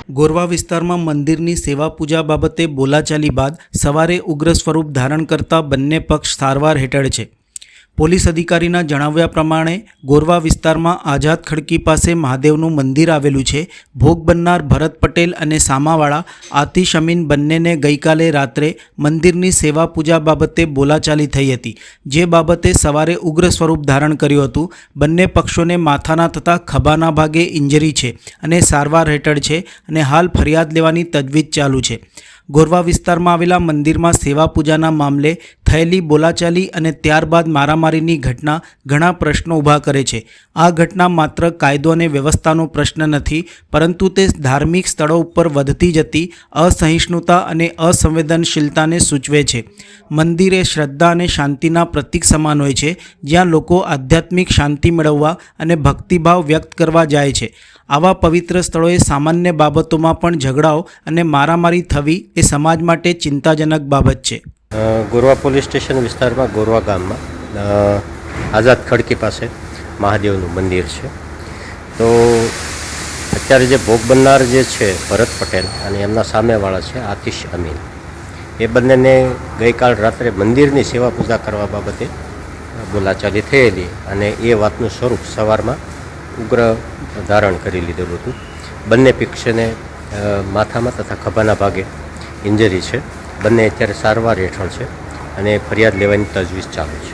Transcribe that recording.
ગોરવા વિસ્તારમાં મંદિરની સેવા પૂજા બાબતે બોલાચાલી બાદ સવારે ઉગ્ર સ્વરૂપ ધારણ કરતા બંને પક્ષ સારવાર હેઠળ છે. પોલીસ અધિકારીના જણાવ્યા પ્રમાણે ગોરવા વિસ્તારમાં આઝાદ ખડકી પાસે મહાદેવનું મંદિર આવેલું છે. ભોગ બનનાર ભરત પટેલ અને સામાવાળા આતિશ અમીન બંનેને ગઈકાલે રાત્રે મંદિરની સેવા પૂજા બાબતે બોલાચાલી થઈ હતી, જે બાબતે સવારે ઉગ્ર સ્વરૂપ ધારણ કર્યું હતું. બંને પક્ષોને માથાના તથા ખભાના ભાગે ઇન્જરી છે અને સારવાર હેઠળ છે અને હાલ ફરિયાદ લેવાની તજવીજ ચાલુ છે. ગોરવા વિસ્તારમાં આવેલા મંદિરમાં સેવા પૂજાના મામલે થયેલી બોલાચાલી અને ત્યારબાદ મારામારીની ઘટના ઘણા પ્રશ્નો ઊભા કરે છે. આ ઘટના માત્ર કાયદો અને વ્યવસ્થાનો પ્રશ્ન નથી, પરંતુ તે ધાર્મિક સ્થળો ઉપર વધતી જતી અસહિષ્ણુતા અને અસંવેદનશીલતાને સૂચવે છે. મંદિર એ શ્રદ્ધા અને શાંતિના પ્રતીક સમાન હોય છે, જ્યાં લોકો આધ્યાત્મિક શાંતિ મેળવવા અને ભક્તિભાવ વ્યક્ત કરવા જાય છે. આવા પવિત્ર સ્થળોએ સામાન્ય બાબતોમાં પણ ઝઘડાઓ અને મારામારી થવી એ સમાજ માટે ચિંતાજનક બાબત છે. ગોરવા પોલીસ સ્ટેશન વિસ્તારમાં ગોરવા ગામમાં આઝાદ ખડકી પાસે મહાદેવનું મંદિર છે. તો અત્યારે જે ભોગ બનનાર જે છે ભરત પટેલ અને એમના સામેવાળા છે આતિશ અમીન, એ બંનેને ગઈકાલ રાત્રે મંદિરની સેવા પૂજા કરવા બાબતે બોલાચાલી થયેલી અને એ વાતનું સ્વરૂપ સવારમાં ઉગ્ર ધારણ કરી લીધેલું હતું. બંને પક્ષને માથામાં તથા ખભાના ભાગે ઇન્જરી છે. બંને અત્યારે સારવાર હેઠળ છે અને ફરિયાદ લેવાની તજવીજ ચાલુ છે.